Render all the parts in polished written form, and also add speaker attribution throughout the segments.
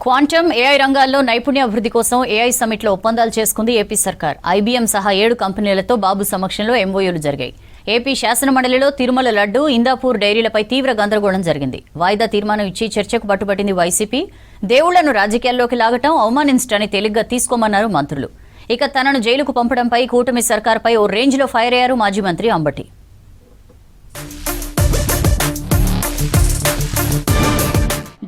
Speaker 1: Quantum AI రంగాల్లో నైపుణ్యాభివృద్ధి కోసం ఏఐ సమిట్లో ఒప్పందాలు చేసుకుంది ఏపీ సర్కార్. ఐబీఎం సహా 7 కంపెనీలతో బాబు సమక్షంలో ఎంఓయూలు జరిగాయి. ఏపీ శాసనమండలిలో తిరుమల లడ్డు, ఇందాపూర్ డైరీలపై తీవ్ర గందరగోళం జరిగింది. వాయిదా తీర్మానం ఇచ్చి చర్చకు పట్టుబట్టింది వైసీపీ. దేవుళ్లను రాజకీయాల్లోకి లాగటం, అవమానించడాన్ని తేలిగ్గా తీసుకోమన్నారు మంత్రులు. ఇక తనను జైలుకు పంపడంపై కూటమి సర్కార్పై ఓ రేంజ్లో ఫైర్ అయ్యారు మాజీ మంత్రి అంబటి.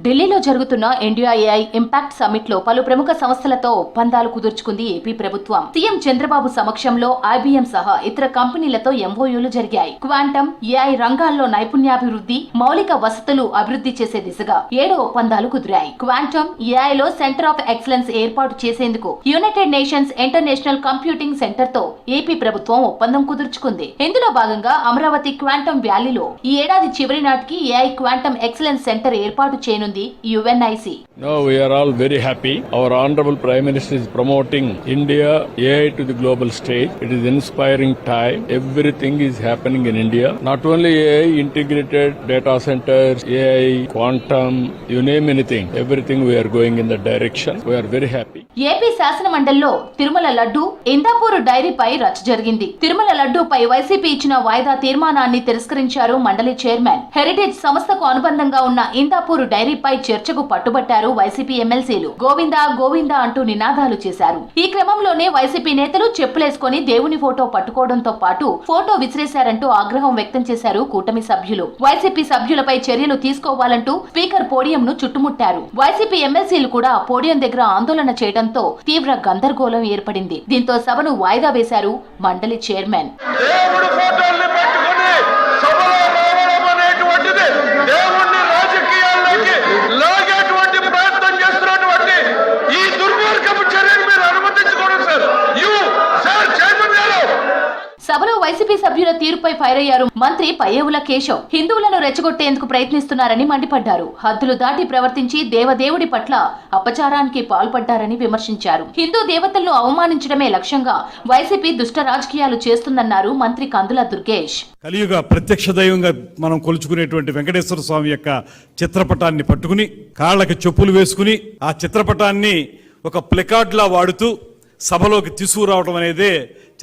Speaker 2: ఢిల్లీలో జరుగుతున్న ఇండియా ఏఐ ఇంపాక్ట్ సమ్మిట్ లో పలు ప్రముఖ సంస్థలతో ఒప్పందాలు కుదుర్చుకుంది ఏపీ ప్రభుత్వం. సీఎం చంద్రబాబు సమక్షంలో ఐబీఎం సహా ఇతర కంపెనీలతో ఎంఓయూలు జరిగాయి. క్వాంటమ్ ఏఐ రంగాల్లో నైపుణ్యాభివృద్ధి, మౌలిక వసతులు అభివృద్ధి చేసే దిశగా 7 ఒప్పందాలు కుదిరాయి. క్వాంటమ్ ఏఐలో సెంటర్ ఆఫ్ ఎక్సలెన్స్ ఏర్పాటు చేసేందుకు United nations international computing centre తో ఏపీ ప్రభుత్వం ఒప్పందం కుదుర్చుకుంది. ఇందులో భాగంగా అమరావతి క్వాంటమ్ వ్యాలీలో ఈ ఏడాది చివరి నాటికి ఏఐ క్వాంటమ్ ఎక్సలెన్స్ సెంటర్ ఏర్పాటు చేయనుంది UNIC.
Speaker 3: No, we are all very happy. Our Honorable Prime Minister is promoting India AI to the global stage. It is inspiring time. Everything is happening in India. Not only AI, integrated data centers, AI, quantum, you name anything. Everything we are going in that direction. We are very happy.
Speaker 2: AP శాసన మండలిలో తిరుమల లడ్డు, ఇందాపూర్ డైరీపై రచ్చ జరిగింది. Tirumala లడ్డూపై YCP ఇచ్చిన వాయిదా తీర్మానాన్ని తిరస్కరించారు మండలి chairman. Heritage సంస్థకు అనుబంధంగా ఉన్న ఇందాపూర్ డైరీపై చర్చకు పట్టుబట్టారు వైసీపీ ఎమ్మెల్సీలు. గోవిందా గోవిందా అంటూ నినాదాలు చేశారు. ఈ క్రమంలోనే వైసీపీ నేతలు చెప్పులేసుకుని దేవుని ఫోటో పట్టుకోవడంతో పాటు ఫోటో విసిరేశారంటూ ఆగ్రహం వ్యక్తం చేశారు కూటమి సభ్యులు. వైసీపీ సభ్యులపై చర్యలు తీసుకోవాలంటూ స్పీకర్ పోడియంను చుట్టుముట్టారు. వైసీపీ ఎమ్మెల్సీలు కూడా పోడియం దగ్గర ఆందోళన చేయడంతో తీవ్ర గందరగోళం ఏర్పడింది. దీంతో సభను వాయిదా వేశారు మండలి చైర్మన్. సభలో వైసీపీ సభ్యుల తీరుపై ఫైర్ అయ్యారు మంత్రి పయ్యేవుల కేశవ్. హిందువులను రెచ్చగొట్టేందుకు ప్రయత్నిస్తున్నారని మండిపడ్డారు. హద్దులు దాటి ప్రవర్తించి దేవదేవుడి పట్ల అపచారానికి పాల్పడ్డారని విమర్శించారు. హిందూ దేవతలను అవమానించడమే లక్ష్యంగా వైసీపీ దుష్ట రాజకీయాలు చేస్తుందన్నారు మంత్రి కందుల దుర్గేష్.
Speaker 4: కలియుగ ప్రత్యక్ష దైవంగా మనం కొలుచుకునేటువంటి వెంకటేశ్వర స్వామి యొక్క చిత్రపటాన్ని పట్టుకుని కాళ్ళకి చెప్పులు వేసుకుని ఆ చిత్రపటాన్ని ఒక ప్లకార్డ్ లా వాడుతూ సభలోకి తీసుకురావడం అనేదే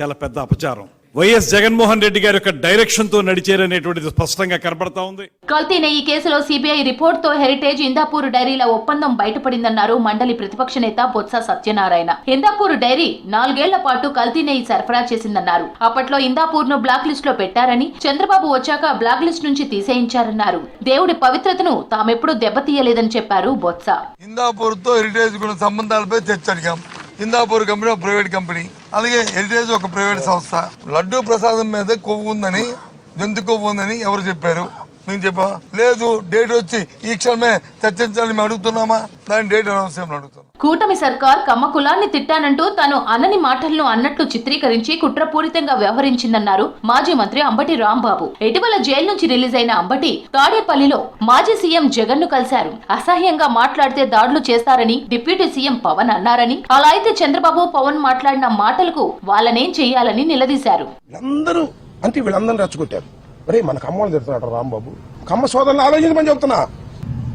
Speaker 4: చాలా పెద్ద అపచారం. వైఎస్ జగన్మోహన్ రెడ్డి గారి యొక్క డైరెక్షన్ తో నడిచేరనేటువంటిది స్పష్టంగా కనబడతా ఉంది.
Speaker 2: కల్తీ నెయ్యి కేసులో సిబిఐ రిపోర్ట్ తో హెరిటేజ్, ఇందాపూర్ డైరీల ఒప్పందం బయటపడిందన్నారు మండలి ప్రతిపక్ష నేత బొత్స సత్యనారాయణ. ఇందాపూర్ డైరీ 4 ఏళ్ల పాటు కల్తీ నెయ్యి సరఫరా చేసిందన్నారు. అప్పట్లో ఇందాపూర్ ను బ్లాక్ లిస్ట్ లో పెట్టారని, చంద్రబాబు వచ్చాక బ్లాక్ లిస్ట్ నుంచి తీసేయించారన్నారు. దేవుడి పవిత్రతను తామెప్పుడు దెబ్బతీయలేదని చెప్పారు బొత్స.
Speaker 5: ఇందాపూర్ తో హెరిటేజ్ సంబంధాలపై చర్చ అడిగాం. ఇందాపూర్ కంపెనీ ఒక ప్రైవేట్ కంపెనీ, అలాగే హెరిటేజ్ ఒక ప్రైవేట్ సంస్థ. లడ్డూ ప్రసాదం మీద కొవ్వు ఉందని, జంతు కొవ్వు ఉందని ఎవరు చెప్పారు? మేము చెప్పా లేదు. డేట్ వచ్చి ఈ క్షణమే చర్చించాలని మేము అడుగుతున్నామా? దాని డేట్ అనవసరం అడుగుతున్నాం.
Speaker 2: కూటమి సర్కార్ కమ్మ కులాన్ని తిట్టానంటూ తాను అన్నని మాటలను అన్నట్లు చిత్రీకరించి కుట్రపూరితంగా వ్యవహరించిందన్నారు మాజీ మంత్రి అంబటి రాంబాబు. ఇటీవల జైలు నుంచి రిలీజ్ అయిన అంబటి తాడేపల్లిలో మాజీ సీఎం జగన్ ను కలిశారు. అసహ్యంగా మాట్లాడితే దాడులు చేస్తారని డిప్యూటీ సీఎం పవన్ అన్నారని, అలా అయితే చంద్రబాబు పవన్ మాట్లాడిన మాటలకు వాళ్ళనేం చెయ్యాలని నిలదీశారు.
Speaker 6: వీళ్ళందరూ రెచ్చగొట్టారు. మరి మన కమ్మలు తిడుతున్నాడు రాంబాబు. కమ్మ సోదరులు ఆలోచించమని చెప్తున్నా.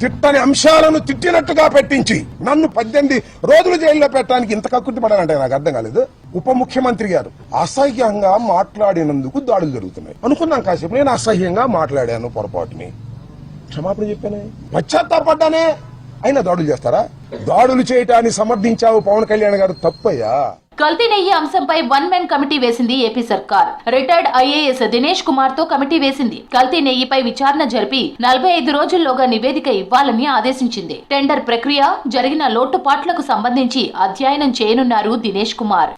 Speaker 6: తిట్టని అంశాలను తిట్టినట్టుగా పెట్టించి నన్ను 18 రోజులు జైల్లో పెట్టడానికి ఇంత కక్కుర్తి పడాలంటే నాకు అర్థం కాలేదు. ఉప ముఖ్యమంత్రి గారు అసహ్యంగా మాట్లాడినందుకు దాడులు జరుగుతున్నాయి అనుకున్నాం. కాసేపు నేను అసహ్యంగా మాట్లాడాను, పొరపాటుని క్షమాపణ చెప్పానే, పశ్చాత్తాపడ్డానే, అయినా దాడులు చేస్తారా? దాడులు చేయటాన్ని సమర్థించావు పవన్ కళ్యాణ్ గారు, తప్పయ్యా.
Speaker 2: కల్తీ నెయ్యి అంశంపై 1 మెన్ కమిటీ వేసింది ఏపీ సర్కార్. రిటైర్డ్ ఐఏఎస్ దినేష్ కుమార్ తో కమిటీ వేసింది. కల్తీ నెయ్యిపై విచారణ జరిపి 45 రోజుల్లోగా నివేదిక ఇవ్వాలని ఆదేశించింది. టెండర్ ప్రక్రియ, జరిగిన లోటుపాట్లకు సంబంధించి అధ్యయనం చేయనున్నారు దినేష్ కుమార్.